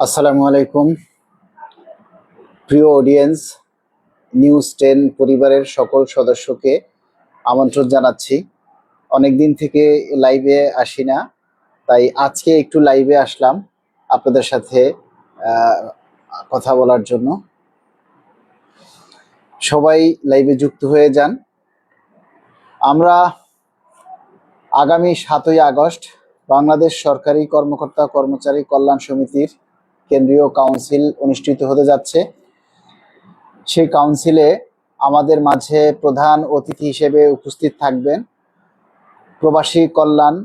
আসসালামু আলাইকুম প্রিয় অডিয়েন্স। নিউজ 10 পরিবারের সকল সদস্যকে আমন্ত্রণ জানাচ্ছি। অনেকদিন থেকে লাইভে আসি না, তাই আজকে একটু লাইভে আসলাম আপনাদের সাথে আহ, কথা বলার জন্য। সবাই লাইভে যুক্ত হয়ে যান। আমরা আগামী 7ই আগস্ট বাংলাদেশ সরকারি কর্মকর্তা কর্মচারী কল্যাণ সমিতির কেন্দ্রীয় কাউন্সিল অনুষ্ঠিত হতে যাচ্ছে। সেই কাউন্সিলে আমাদের মাঝে প্রধান অতিথি হিসেবে উপস্থিত থাকবেন প্রবাসী কল্যাণ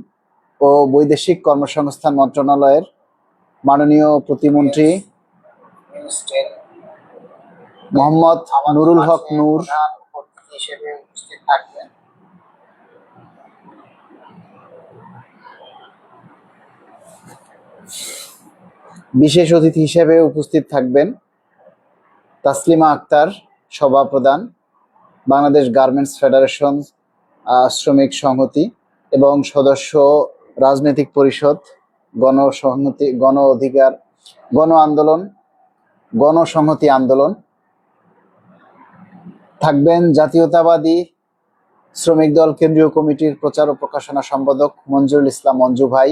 ও বৈদেশিক কর্মসংস্থান মন্ত্রণালয়ের মাননীয় প্রতিমন্ত্রী মোহাম্মদ নুরুল হক নূর। বিশেষ অতিথি হিসেবে উপস্থিত থাকবেন তাসলিমা আক্তার, সভাপ্রধান, বাংলাদেশ গার্মেন্টস ফেডারেশন শ্রমিক সংহতি এবং সদস্য রাজনৈতিক পরিষদ, গণসংহতি, গণ অধিকার, গণ আন্দোলন, গণসংহতি আন্দোলন। থাকবেন জাতীয়তাবাদী শ্রমিক দল কেন্দ্রীয় কমিটির প্রচার ও প্রকাশনা সম্পাদক মঞ্জুরুল ইসলাম মঞ্জু ভাই,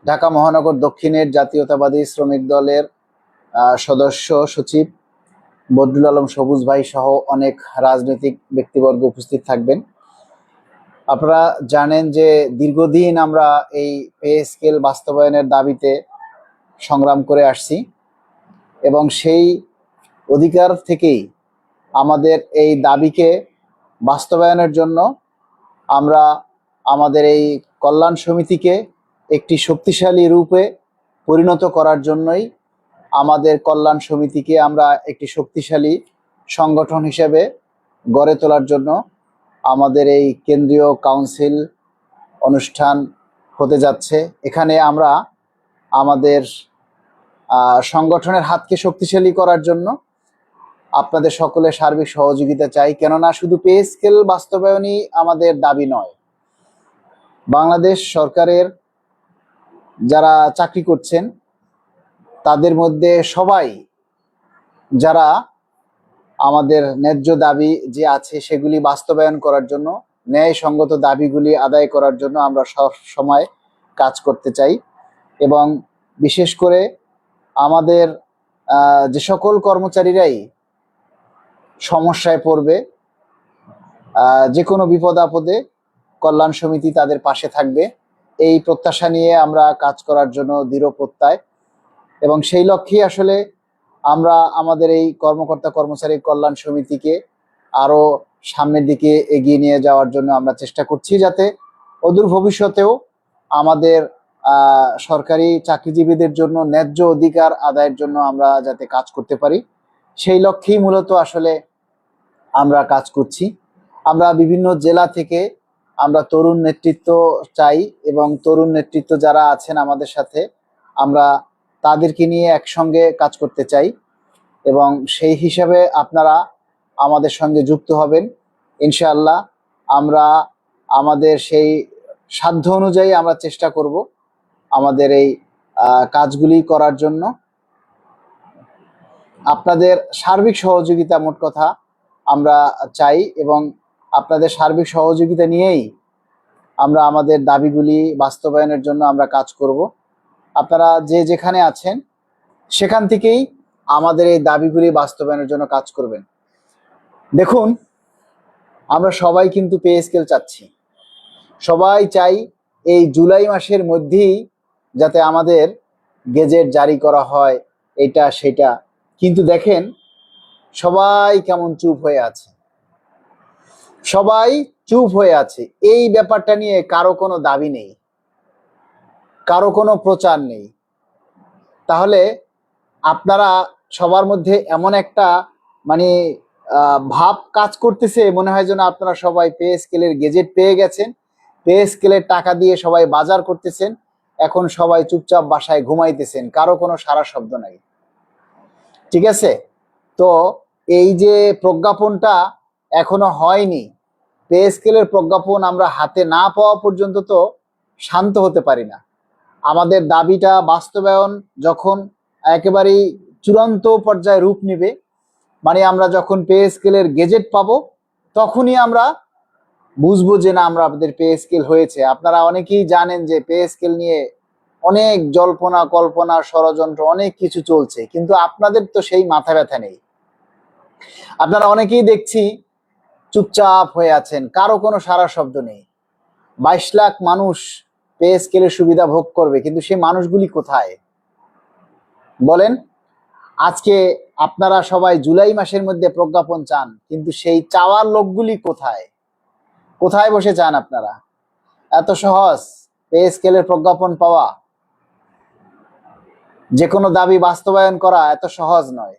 ঢাকা মহানগর দক্ষিণের জাতীয়তাবাদী শ্রমিক দলের সদস্য সচিব বদরুল আলম সবুজ ভাই সহ অনেক রাজনৈতিক ব্যক্তিবর্গ উপস্থিত থাকবেন। আপনারা জানেন যে দীর্ঘদিন আমরা এই পে স্কেল বাস্তবায়নের দাবিতে সংগ্রাম করে আসছি এবং সেই অধিকার থেকেই আমাদের এই দাবিকে বাস্তবায়নের জন্য আমরা আমাদের এই কল্যাণ সমিতিকে একটি শক্তিশালী রূপে পরিণত করার জন্যই আমাদের কল্যাণ সমিতিকে আমরা একটি শক্তিশালী সংগঠন হিসেবে গড়ে তোলার জন্য আমাদের এই কেন্দ্রীয় কাউন্সিল অনুষ্ঠান হতে যাচ্ছে। এখানে আমরা আমাদের সংগঠনের হাতকে শক্তিশালী করার জন্য আপনাদের সকলের সার্বিক সহযোগিতা চাই। কেননা শুধু পে স্কেল বাস্তবায়নই আমাদের দাবি নয়, বাংলাদেশ সরকারের যারা চাকরি করছেন তাদের মধ্যে সবাই যারা আমাদের ন্যায্য দাবি যে আছে সেগুলি বাস্তবায়ন করার জন্য, ন্যায়সঙ্গত দাবিগুলি আদায় করার জন্য আমরা সব সময় কাজ করতে চাই। এবং বিশেষ করে আমাদের যে সকল কর্মচারীরাই সমস্যায় পড়বে, যে কোনো বিপদ আপদে কল্যাণ সমিতি তাদের পাশে থাকবে, এই প্রত্যাশা নিয়ে আমরা কাজ করার জন্য দৃঢ় প্রত্যয়। এবং সেই লক্ষ্যেই আসলে আমরা আমাদের এই কর্মকর্তা কর্মচারী কল্যাণ সমিতিকে আরো সামনের দিকে এগিয়ে নিয়ে যাওয়ার জন্য আমরা চেষ্টা করছি, যাতে অদূর ভবিষ্যতেও আমাদের সরকারি চাকরিজীবীদের জন্য ন্যায্য অধিকার আদায়ের জন্য আমরা যাতে কাজ করতে পারি, সেই লক্ষ্যেই মূলত আসলে আমরা কাজ করছি। আমরা বিভিন্ন জেলা থেকে আমরা তরুণ নেতৃত্ব চাই এবং তরুণ নেতৃত্ব যারা আছেন আমাদের সাথে, আমরা তাদেরকে নিয়ে একসঙ্গে কাজ করতে চাই এবং সেই হিসাবে আপনারা আমাদের সঙ্গে যুক্ত হবেন ইনশাআল্লাহ। আমরা আমাদের সেই সাধ্য অনুযায়ী আমরা চেষ্টা করব আমাদের এই কাজগুলি করার জন্য। আপনাদের সার্বিক সহযোগিতা মোট কথা আমরা চাই এবং আপনাদের সার্বিক সহযোগিতা নিয়েই আমরা আমাদের দাবিগুলি বাস্তবায়নের জন্য আমরা কাজ করব। আপনারা যে যেখানে আছেন সেখান থেকেই আমাদের এই দাবিগুলি বাস্তবায়নের জন্য কাজ করবেন। দেখুন, আমরা সবাই কিন্তু পে স্কেল চাচ্ছি, সবাই চাই এই জুলাই মাসের মধ্যেই যাতে আমাদের গেজেট জারি করা হয়, এটা সেটা। কিন্তু দেখেন সবাই কেমন চুপ হয়ে আছে, সবাই চুপ হয়ে আছে। এই ব্যাপারটা নিয়ে কারো কোনো দাবি নেই, কারো কোনো প্রচার নেই। তাহলে আপনারা সবার মধ্যে এমন একটা মানে ভাব কাজ করতেছে, মনে হয় যেন আপনারা সবাই পে স্কেলের গেজেট পেয়ে গেছেন, পে স্কেলের টাকা দিয়ে সবাই বাজার করতেছেন, এখন সবাই চুপচাপ বাসায় ঘুমাইতেছেন, কারো কোনো সারা শব্দ নাই। ঠিক আছে? তো এই যে প্রজ্ঞাপনটা এখনো হয়নি, পে স্কেলের প্রজ্ঞাপন আমরা হাতে না পাওয়া পর্যন্ত তো শান্ত হতে পারি না। আমাদের দাবিটা বাস্তবায়ন যখন একেবারেই চূড়ান্ত পর্যায়ে রূপ নিবে। মানে আমরা যখন পে স্কেলের গেজেট পাবো তখনই আমরা বুঝবো যে না আমাদের পে স্কেল হয়েছে। আপনারা অনেকেই জানেন যে পে স্কেল নিয়ে অনেক জল্পনা কল্পনা ষড়যন্ত্র অনেক কিছু চলছে, কিন্তু আপনাদের তো সেই মাথা ব্যথা নেই। আপনারা অনেকেই দেখছি চুপচাপ হয়ে আছেন, কারো কোনো সারা শব্দ নেই। 22 লাখ মানুষ পে স্কেলের সুবিধা ভোগ করবে, কিন্তু সেই মানুষগুলি কোথায় বলেন? আজকে আপনারা সবাই জুলাই মাসের মধ্যে প্রজ্ঞাপন চান, কিন্তু সেই চাওয়ার লোকগুলি কোথায়? কোথায় বসে চান আপনারা? এত সহজ পে স্কেলের প্রজ্ঞাপন পাওয়া, যে কোনো দাবি বাস্তবায়ন করা এত সহজ নয়।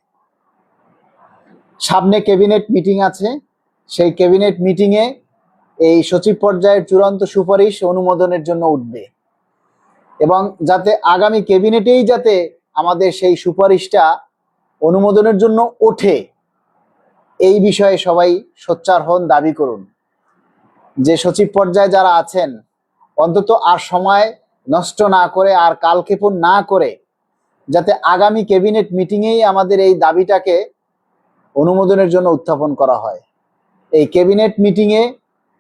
সামনে ক্যাবিনেট মিটিং আছে, সেই ক্যাবিনেট মিটিংয়ে এই সচিব পর্যায়ের চূড়ান্ত সুপারিশ অনুমোদনের জন্য উঠবে, এবং যাতে আগামী ক্যাবিনেটেই যাতে আমাদের সেই সুপারিশটা অনুমোদনের জন্য ওঠে, এই বিষয়ে সবাই সোচ্চার হন, দাবি করুন যে সচিব পর্যায়ে যারা আছেন অন্তত আর সময় নষ্ট না করে আর কালক্ষেপণ না করে যাতে আগামী ক্যাবিনেট মিটিংয়েই আমাদের এই দাবিটাকে অনুমোদনের জন্য উত্থাপন করা হয়। এই ক্যাবিনেট মিটিংয়ে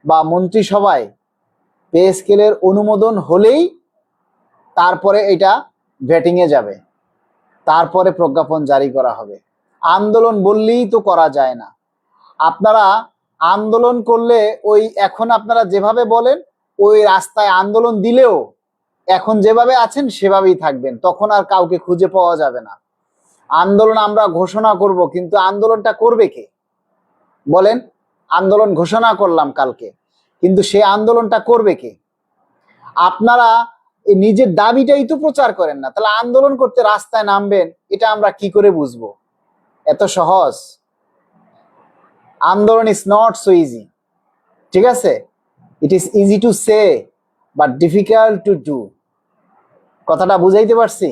বা মন্ত্রিসভায় পে স্কেলের অনুমোদন হলেই তারপরে এটা ভেটিংয়ে যাবে, তারপরে প্রজ্ঞাপন জারি করা হবে। আন্দোলন বললেই তো করা যায় না। আপনারা আন্দোলন করলে ওই এখন আপনারা যেভাবে বলেন ওই রাস্তায় আন্দোলন দিলেও এখন যেভাবে আছেন সেভাবেই থাকবেন, তখন আর কাউকে খুঁজে পাওয়া যাবে না। আন্দোলন আমরা ঘোষণা করব, কিন্তু আন্দোলনটা করবে কে বলেন? আন্দোলন ঘোষণা করলাম কালকে, কিন্তু সে আন্দোলনটা করবে কে? আপনারা নিজের দাবিটাই তো প্রচার করেন না, তাহলে আন্দোলন করতে রাস্তায় নামবেন এটা আমরা কি করে বুঝবো? এত সহজ? আন্দোলন ইজ নট সো ইজি, ঠিক আছে? It is easy to say but difficult to do. কথাটা বুঝাইতে পারছি?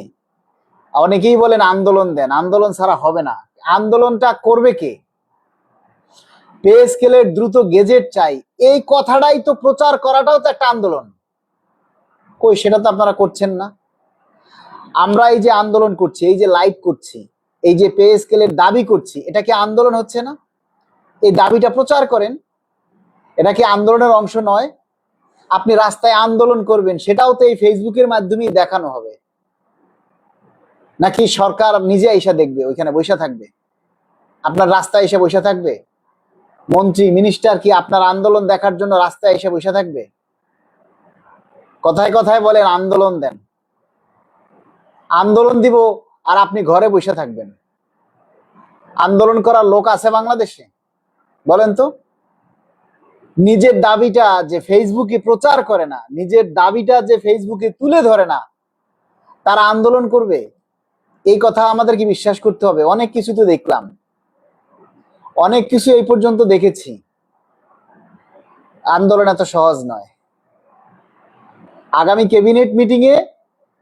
অনেকেই বলেন আন্দোলন দেন, আন্দোলন ছাড়া হবে না। আন্দোলনটা করবে কে? পে স্কেলের দ্রুত গেজেট চাই, এই কথাটাই তো প্রচার করাটাও তো একটা আন্দোলন। কই সেটা তো আপনারা করছেন না। আমরা এই যে আন্দোলন করছি, এই যে লাইভ করছি, এই যে পে স্কেলের দাবি করছি, এটা কি আন্দোলন হচ্ছে না? এই দাবিটা প্রচার করেন, এটা কি আন্দোলনের অংশ নয়? আপনি রাস্তায় আন্দোলন করবেন, সেটাও তো এই ফেসবুকের মাধ্যমেই দেখানো হবে, নাকি সরকার নিজে এসে দেখবে, ওইখানে বসে থাকবে? আপনার রাস্তায় এসে বসে থাকবে? মন্ত্রী মিনিস্টার কি আপনার আন্দোলন দেখার জন্য রাস্তায় এসে বসে থাকবে? কথায় কথায় বলেন আন্দোলন দেন, আন্দোলন দিব, আর আপনি ঘরে বসে থাকবেন। আন্দোলন করার লোক আছে বাংলাদেশে? বলেন তো। নিজের দাবিটা যে ফেসবুকে প্রচার করে না, নিজের দাবিটা যে ফেসবুকে তুলে ধরে না, তারা আন্দোলন করবে? এই কথা আমাদের কি বিশ্বাস করতে হবে? অনেক কিছু তো দেখলাম, অনেক কিছু এই পর্যন্ত দেখেছি। আন্দোলন এত সহজ নয়। আগামী ক্যাবিনেট মিটিং এ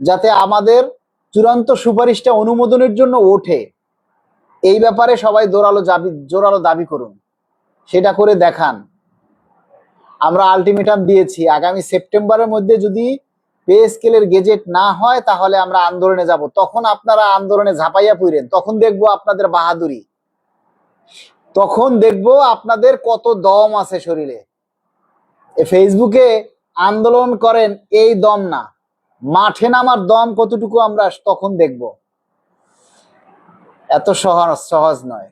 যাতে আমাদের চূড়ান্ত সুপারিশটা অনুমোদনের জন্য ওঠে, এই ব্যাপারে সবাই জোরালো দাবি করুন, সেটা করে দেখান। আমরা আলটিমেটাম দিয়েছি, আগামী সেপ্টেম্বরের মধ্যে যদি পে স্কেলের গেজেট না হয় তাহলে আমরা আন্দোলনে যাব। তখন আপনারা আন্দোলনে ঝাঁপাইয়া পড়েন, তখন দেখবো আপনাদের বাহাদুরি, তখন দেখবো আপনাদের কত দম আছে শরীরে। ফেসবুকে আন্দোলন করেন এই দম না, মাঠে নামার দম কতটুকু আমরা তখন দেখব। এত সহজ নয়।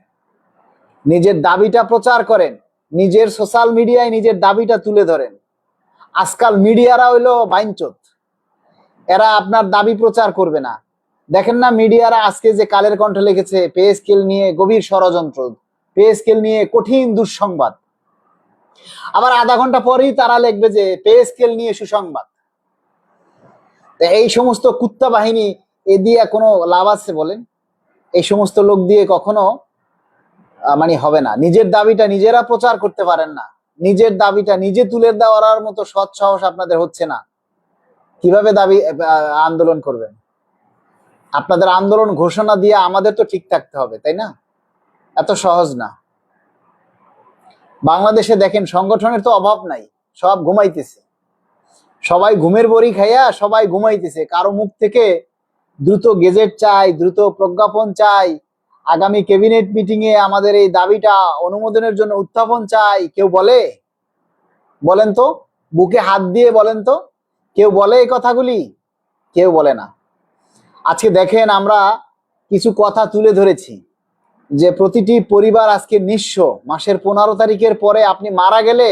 নিজের দাবিটা প্রচার করেন, নিজের সোশ্যাল মিডিয়ায় নিজের দাবিটা তুলে ধরেন। আজকাল মিডিয়ারা হইলো বাইনচোত, এরা আপনার দাবি প্রচার করবে না। দেখেন না মিডিয়ারা আজকে যে কালের কণ্ঠ লিখেছে পে স্কেল নিয়ে গভীর ষড়যন্ত্র, পে স্কেল নিয়ে কঠিন দুঃসংবাদ, আবার আধা ঘন্টা পরেই তারা লিখবে যে পে স্কেল নিয়ে সুসংবাদ। এই সমস্ত কুত্তা বাহিনী এ দিয়ে কোনো লাভ আছে বলেন? এই সমস্ত লোক দিয়ে কখনো মানে হবে না। নিজের দাবিটা নিজেরা প্রচার করতে পারেন না, নিজের দাবিটা নিজে তুলে দেওয়ার মতো সৎ সাহস আপনাদের হচ্ছে না, কিভাবে দাবি আন্দোলন করবেন? আপনাদের আন্দোলন ঘোষণা দিয়ে আমাদের তো ঠিক থাকতে হবে, তাই না? এত সহজ না। বাংলাদেশে দেখেন সংগঠনের তো অভাব নাই, সব ঘুমাইতেছে, সবাই ঘুমের বড়ি খাইয়া সবাই ঘুমাইতেছে। কারো মুখ থেকে দ্রুত গেজেট চাই, দ্রুত প্রজ্ঞাপন চাই, আগামী ক্যাবিনেট মিটিং এ আমাদের এই দাবিটা অনুমোদনের জন্য উত্থাপন চাই, কেউ বলে? বলেন তো, বুকে হাত দিয়ে বলেন তো, কেউ বলে এই কথাগুলি? কেউ বলে না। আজকে দেখেন, আমরা কিছু কথা তুলে ধরেছি যে প্রতিটি পরিবার আজকে নিঃস্ব। মাসের 15 তারিখের পরে আপনি মারা গেলে